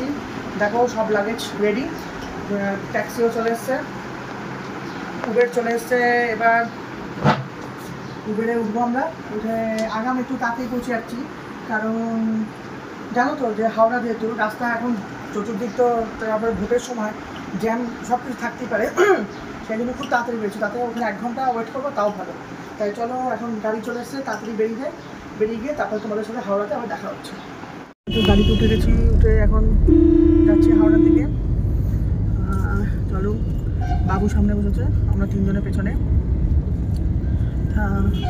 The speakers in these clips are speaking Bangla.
যাচ্ছি। দেখো সব লাগেজ রেডি, ট্যাক্সিও চলে এসছে, উবের চলে এসছে। এবার উবেরে উঠবো আমরা। উঠে আগাম একটু তাড়াতাড়ি পৌঁছে যাচ্ছি, কারণ জানো তো যে হাওড়া যেহেতু রাস্তা এখন চতুর্দিক তো, তারপরে ভোটের সময় জ্যাম সব কিছু থাকতেই পারে, সেই জন্য খুব তাড়াতাড়ি বেরোচ্ছি। তাতে ওখানে 1 ঘন্টা ওয়েট করবো তাও ভালো। তাই চলো, এখন গাড়ি চলে এসছে, তাড়াতাড়ি বেরিয়ে গিয়ে তারপরে তোমাদের সাথে হাওড়াতে আবার দেখা হচ্ছে। একটু গাড়িতে উঠে গেছি, উঠে এখন যাচ্ছি হাওড়ার দিকে। চলো, বাবু সামনে বসেছে, আমরা 3 জনের পেছনে।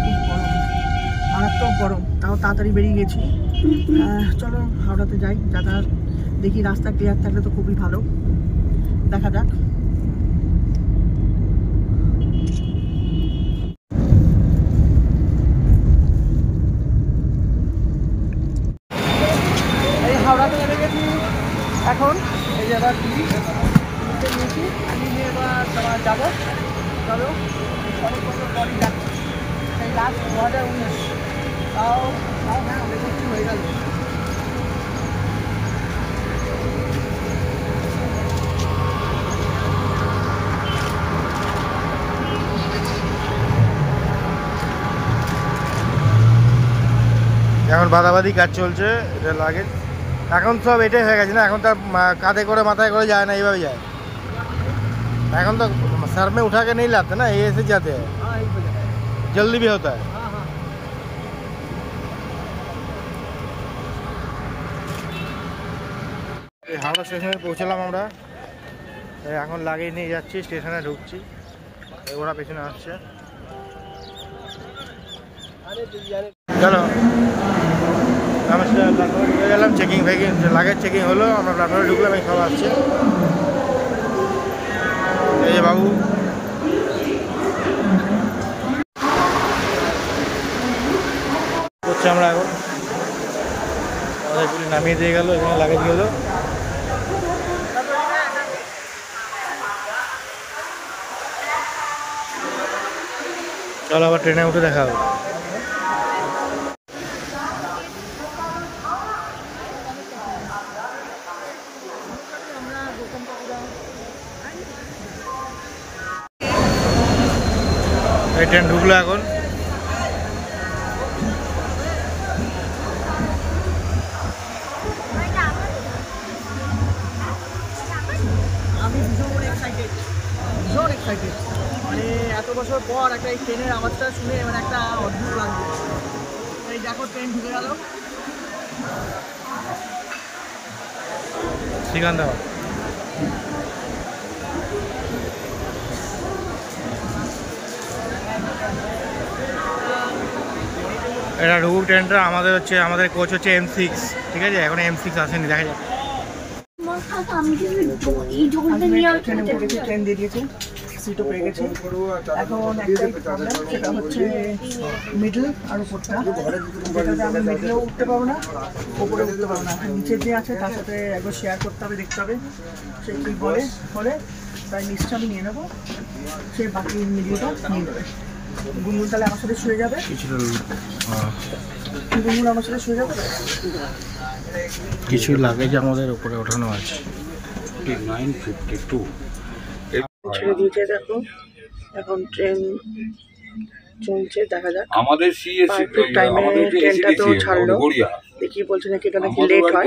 খুব গরম, মারাত্মক গরম, তাও তাড়াতাড়ি বেরিয়ে গেছি। চলো হাওড়াতে যাই, যাতায়াত দেখি, রাস্তা ক্লিয়ার থাকলে তো খুবই ভালো, দেখা যাক। এই হাওড়াতে নেমে গেছি এখন। এই যে এবার নিয়েছি, নিয়ে এবার তোমার যাবো। চলো, অনেক বছর পরই যাচ্ছি, এই লাস্ট 2019, তাও হ্যাঁ অনেক কিছু হয়ে গেল। এখন বাদাবাদি কাজ চলছে, এটা লাগে। এখন সব এটাই হয়ে গেছে না, এখন তার কাঁধে করে মাথায় করে যায় না, এইভাবে যায়। এখন তো सर में उठा के नहीं लाते ना, ये ऐसे जाते हैं, जल्दी भी होता है। হাওড়া স্টেশনে পৌঁছলাম আমরা, এখন লাগিয়ে নিয়ে যাচ্ছি, স্টেশনে ঢুকছি। ওরা পেছনে আসছে, চলো। আমরা প্ল্যাটফর্মে ঢুকে গেলাম, চেকিং লাগেজ চেকিং হলো, আমরা প্ল্যাটফর্মে ঢুকলাম, এই সব আসছে। এই যে বাবু, করছি আমরা এখন, আমাদের পুলিশ নামিয়ে দিয়ে গেল, এখানে লাগেজ গেল। চলো আবার ট্রেনে উঠে দেখা হবে। এই ট্রেন ঢুকলো এখন। আমি ভীষণ এক্সাইটেড, মানে এত বছর পর একটা এই ট্রেনের আওয়াজটা শুনে মানে একটা অদ্ভুত লাগবে। এই দেখো ট্রেন ঢুকে গেল সিকান্দাবাদ। এটা ঢুকুক ট্রেনটা। আমাদের হচ্ছে, আমাদের কোচ হচ্ছে M6, ঠিক আছে? এখন M6 আসেনি, দেখা যাক। ট্রেন দিয়ে দিয়েছে, সিটও পেয়ে গেছে। এখন একটাই প্রবলেম, সেটা হচ্ছে মিডল আর উপরটা। যেটাতে আমি মিডলেও উঠতে পারবো না, ওপরে উঠতে পারবো না। নিচে যে আছে তার সাথে একবার শেয়ার করতে হবে, দেখতে হবে সে কী বলে। তাই নিচটা আমি নিয়ে নেবো, সে বাকি মিডলটা নিয়ে নেবে। গুনগুন তাহলে আমার সাথে শুয়ে যাবে, গুনগুন আমার সাথে শুয়ে যাবে। কিছু লাগেজ আমাদের উপরে ওঠানো আছে। 952 ছেড়ে দিয়েছে, দেখো এখন ট্রেন চলছে, দেখা যাক। আমাদের সিএসসি আমাদের ট্রেনটা তো ছাড়লো, দেখি বলছে নাকি এটা নাকি লেট হয়,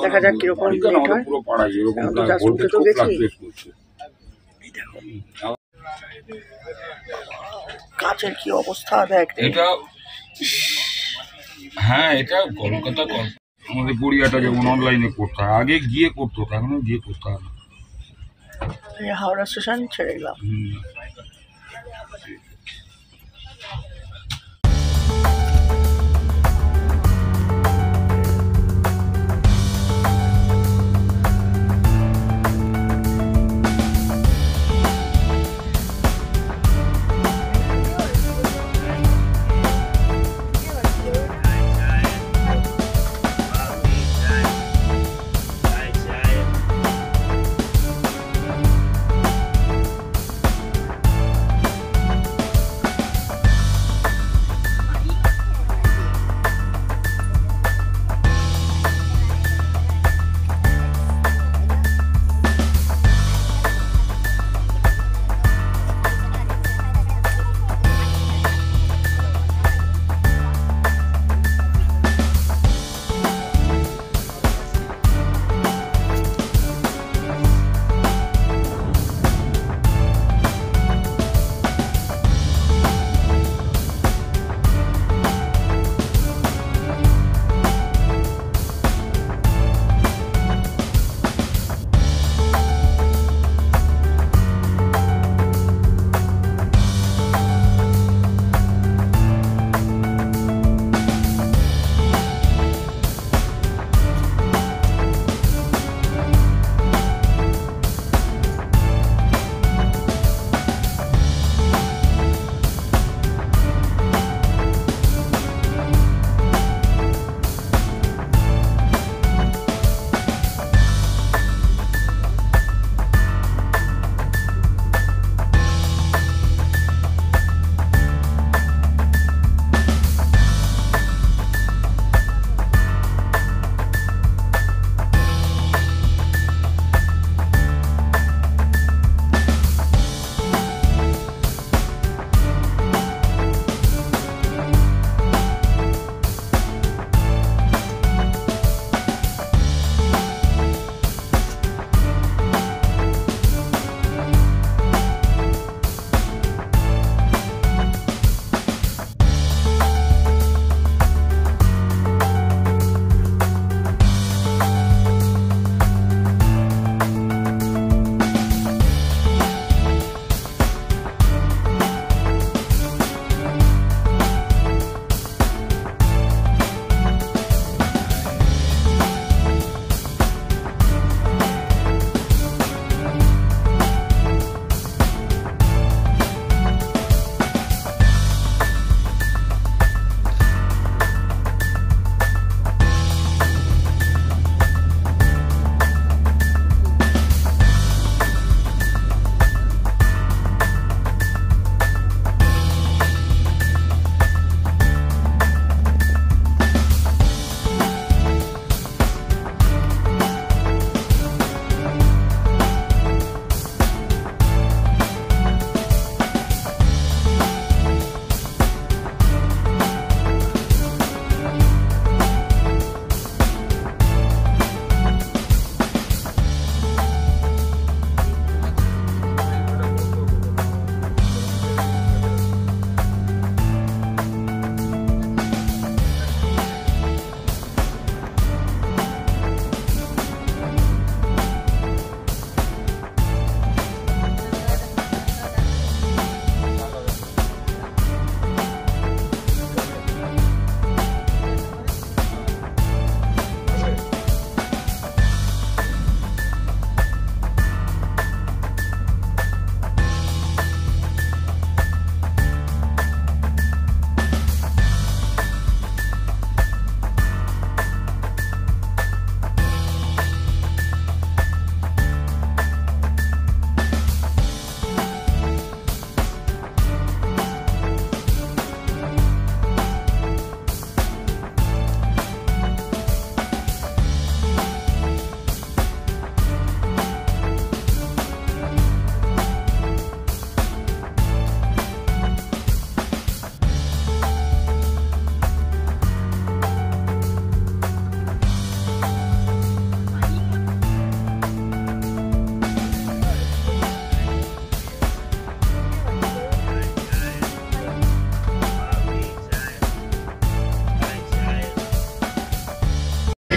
দেখা যাক কিরকম লেট হয়। পুরো পাড়ায় এরকম তো জাস্ট উঠে তো গেছি, কাছের কি অবস্থা দেখ। এটা হ্যাঁ, এটা কলকাতা আমাদের গড়িয়াটা যেমন অনলাইনে করতে হয়, আগে গিয়ে করতে হতো, এখন গিয়ে করতে হয় না। হাওড়া স্টেশন ছেড়ে গেলাম।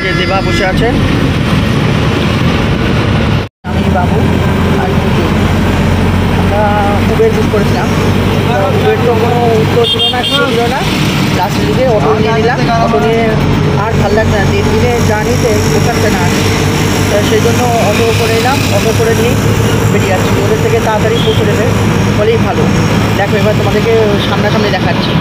যে দেবা বসে আছে, আমি বাবু আর কুটু। আমরা উবের বুক করেছিলাম, উবের তো কোনো উত্তর ছিল না, কিছু ছিল না। লাস্টের দিকে অটো নিয়ে নিলাম, অটো নিয়ে আর ভালো লাগছে না, 3 দিনের জার্নিতে পোষাচ্ছে না। সেই জন্য অটো করে এলাম, অটো করে নিয়েই বেরিয়ে যাচ্ছি। ওদের থেকে তাড়াতাড়ি পৌঁছে দেবে বলেই ভালো। দেখো এবার তোমাদেরকে সামনাসামনি দেখাচ্ছি।